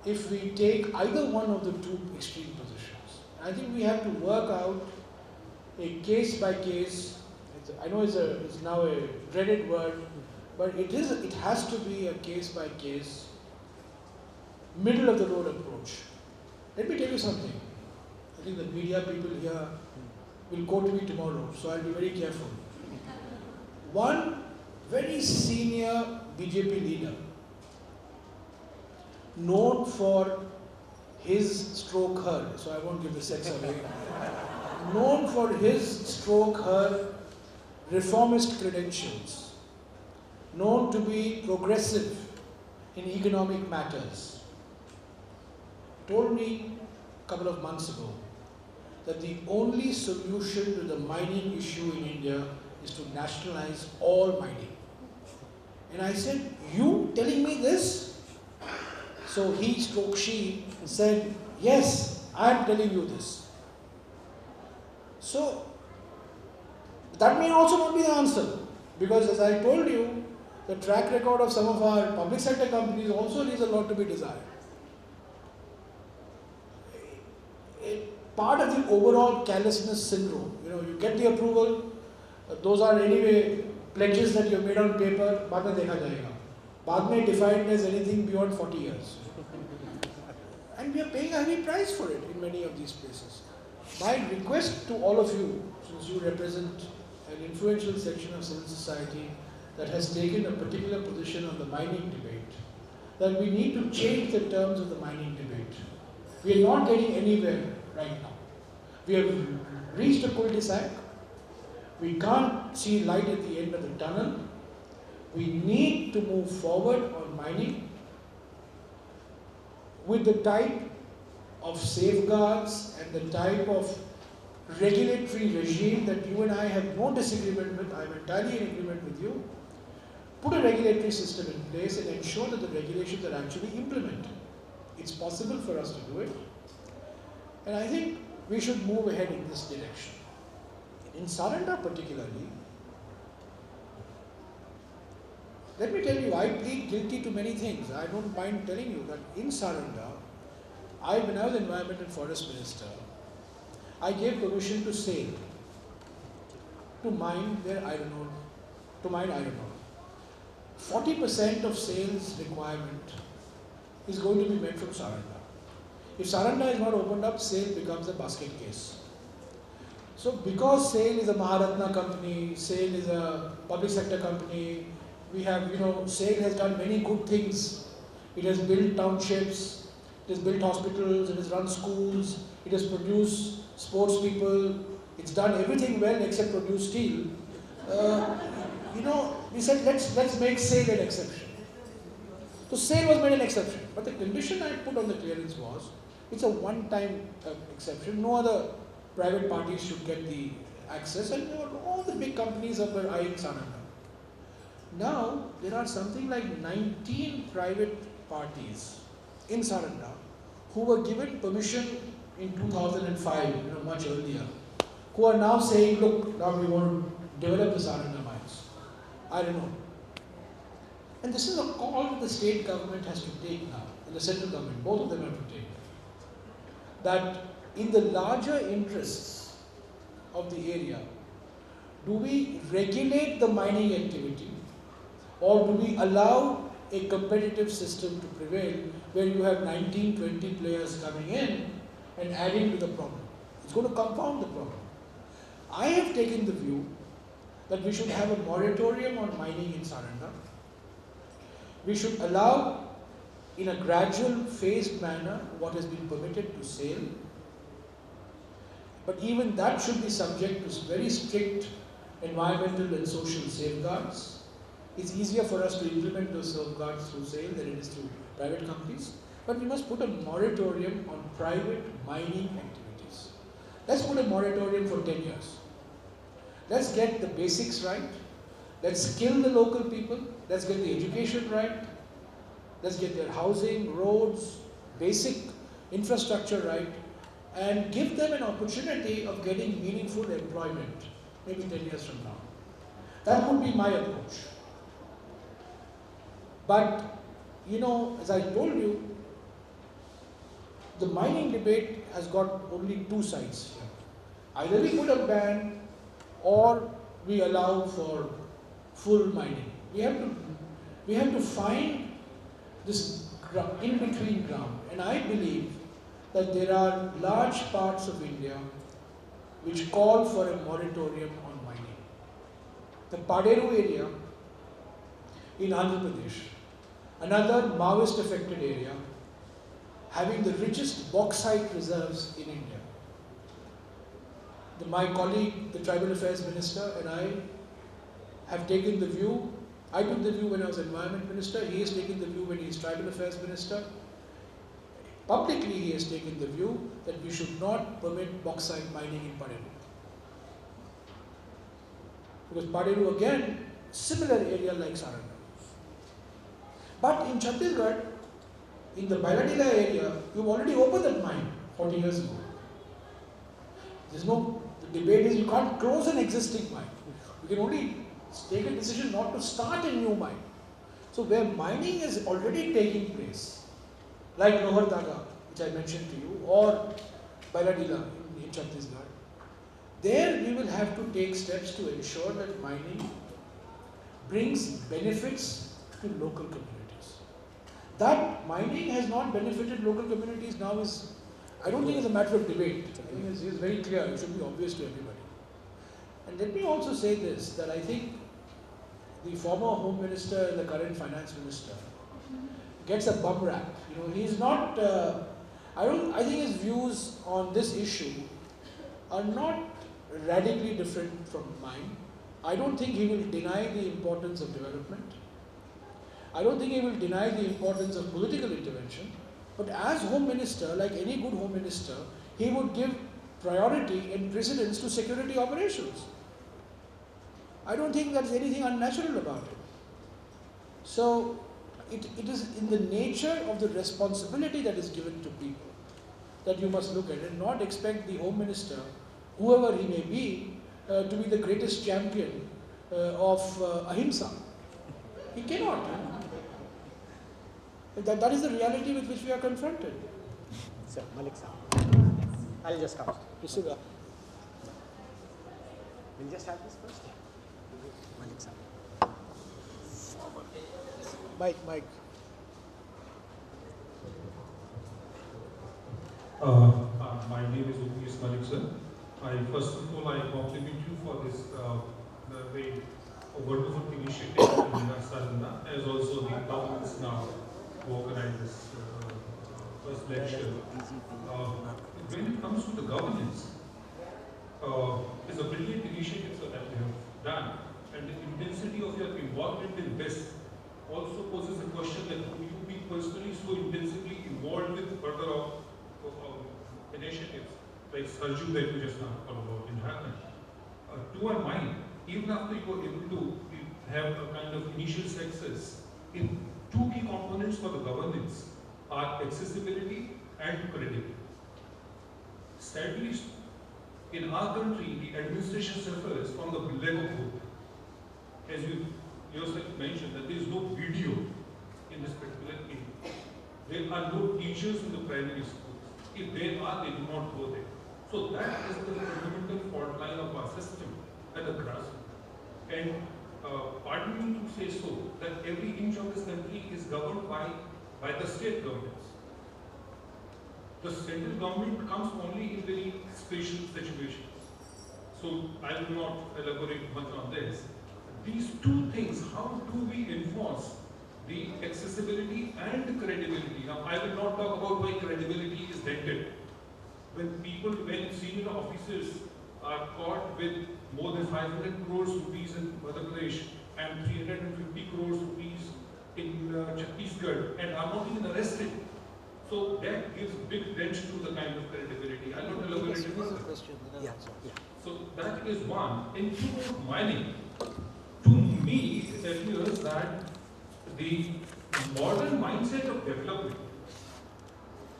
if we take either one of the two extreme positions. I think we have to work out a case by case. I know it's now a dreaded word, but it has to be a case by case, middle of the road approach. Let me tell you something. I think the media people here will quote me tomorrow, so I'll be very careful. One very senior BJP leader, known for his stroke her, so I won't give the sex away, known for his stroke her reformist credentials, known to be progressive in economic matters, told me a couple of months ago that the only solution to the mining issue in India is to nationalize all mining. And I said, you telling me this? So he stroke she said, yes, I am telling you this. So that may also not be the answer, because as I told you, the track record of some of our public sector companies also leaves a lot to be desired. Part of the overall carelessness syndrome, you get the approval, those are anyway pledges that you have made on paper, बाद में देखा जाएगा. बाद में defined as anything beyond 40 years. And we are paying a heavy price for it in many of these places. My request to all of you, since you represent an influential section of civil society that has taken a particular position on the mining debate, that we need to change the terms of the mining debate. We are not getting anywhere right now. We have reached a cul-de-sac. We can't see light at the end of the tunnel. We need to move forward on mining with the type of safeguards and the type of regulatory regime that you and I have no disagreement with. I am entirely in agreement with you. Put a regulatory system in place and ensure that the regulations are actually implemented. It's possible for us to do it. And I think we should move ahead in this direction. In Saranda particularly, let me tell you, I plead guilty to many things. I don't mind telling you that in Saranda, when I was Environment and Forest Minister, I gave permission to SAIL to mine their iron ore, to mine iron ore. 40% of SAIL's requirement is going to be met from Saranda. If Saranda is not opened up, SAIL becomes a basket case. So because SAIL is a Maharatna company, SAIL is a public sector company, we have, SAIL has done many good things. It has built townships, it has built hospitals, it has run schools, it has produced sports people, it's done everything well except produce steel. We said let's make SAIL an exception. So SAIL was made an exception, but the condition I put on the clearance was, it's a one-time exception. No other private parties should get the access, and all the big companies are eyeing Saranda. Now, there are something like 19 private parties in Saranda who were given permission in 2005, much earlier, who are now saying, look, now we want to develop the Saranda mines. I don't know. And this is a call that the state government has to take now, and the central government, both of them have to take. That in the larger interests of the area, do we regulate the mining activity, or do we allow a competitive system to prevail where you have 19, 20 players coming in and adding to the problem? It's going to compound the problem. I have taken the view that we should have a moratorium on mining in Saranda. We should allow in a gradual, phased manner what has been permitted to SAIL. But even that should be subject to very strict environmental and social safeguards. It's easier for us to implement those safeguards through SAIL than it is through private companies. But we must put a moratorium on private mining activities. Let's put a moratorium for 10 years. Let's get the basics right. Let's skill the local people. Let's get the education right. Let's get their housing, roads, basic infrastructure right, and give them an opportunity of getting meaningful employment, maybe 10 years from now. That would be my approach. But, as I told you, the mining debate has got only two sides here. Either we put a ban or we allow for full mining. We have to find this in-between ground. And I believe that there are large parts of India which call for a moratorium on mining. The Paderu area in Andhra Pradesh, another Maoist affected area, having the richest bauxite reserves in India. My colleague, the Tribal Affairs Minister, and I have taken the view. I took the view when I was Environment Minister. He has taken the view when he is Tribal Affairs Minister. Publicly, he has taken the view that we should not permit bauxite mining in Paderu. Because Paderu, again, similar area like Saranga. But in Chhattisgarh, in the Bailadila area, you've already opened that mine 40 years ago. The debate is you can't close an existing mine. You can only take a decision not to start a new mine. So where mining is already taking place, like Lohardaga, which I mentioned to you, or Bailadila in Chhattisgarh, there we will have to take steps to ensure that mining brings benefits to local communities. That mining has not benefited local communities now is, I don't think it's a matter of debate. I think it's very clear, it should be obvious to everybody. And let me also say this, that I think the former Home Minister and the current Finance Minister gets a bum rap. You know, he's not, I think his views on this issue are not radically different from mine. I don't think he will deny the importance of development. I don't think he will deny the importance of political intervention. But as Home Minister, like any good Home Minister, he would give priority and precedence to security operations. I don't think there's anything unnatural about it. So it is in the nature of the responsibility that is given to people that you must look at and not expect the Home Minister, whoever he may be, to be the greatest champion of ahimsa. He cannot. That is the reality with which we are confronted. Sir, Malik sir. I'll just come. Prisuga. We'll just have this first. Malik sir. Mike. My name is Upius Malik sir. First of all, I compliment you for this very wonderful initiative in Saranda, as also the governments now to organize this first lecture. When it comes to the governance, it's a brilliant initiative sir, that you have done, and the intensity of your involvement in this also poses a question that will you be personally so intensively involved with further initiatives like Sarju that you just now talked about in Jharkhand. To our mind, even after you were able to have a kind of initial success in two key components for the governance are accessibility and credibility. Sadly, in our country, the administration suffers from the lack of both. As you yourself mentioned, that there is no video in this particular area. There are no teachers in the primary schools. If there are, they do not go there. So that is the fundamental fault line of our system at the grassroots. And pardon me to say so, that every inch of this country is governed by the state governments. The central government comes only in very special situations. So I will not elaborate much on this. These two things, how do we enforce the accessibility and the credibility? Now, I will not talk about why credibility is dented. When senior officers are caught with more than 500 crores rupees in Madhya Pradesh and 350 crores rupees in Chhattisgarh and are not even arrested, so that gives big dent to the kind of credibility. I'll not elaborate it further. Yeah. So that is one. In terms of mining, to me, it appears that the modern mindset of development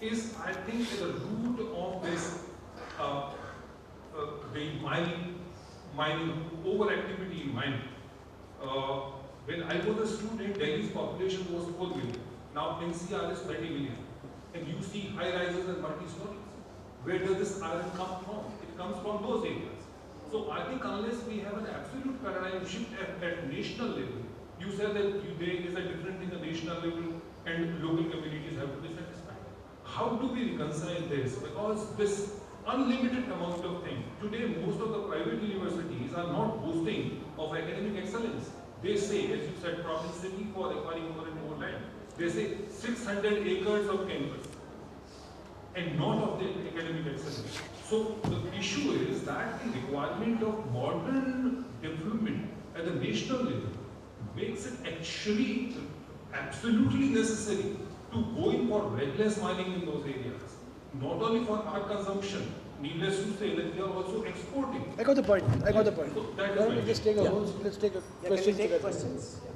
is, I think, at the root of this the mining overactivity in mining. When I was a student, Delhi's population was 4 million. Now NCR is 30 million. and you see high rises and multi-stories. Where does this iron come from? It comes from those areas. So I think unless we have an absolute paradigm shift at national level, you said that there is a difference in the national level and local communities have to be satisfied. How do we reconcile this? Because this unlimited amount of things. Today, most of the private universities are not boasting of academic excellence. They say, as you said, propensity for acquiring more and more land. They say 600 acres of campus and not of the academic excellence. So the issue is that the requirement of modern development at the national level makes it actually absolutely necessary to go in for reckless mining in those areas. Not only for our consumption, needless to say that we are also exporting. I got the point. I got the point. So that is Why don't my we just take a Yeah. whole, let's take a Yeah, can we question take together. questions? Yeah.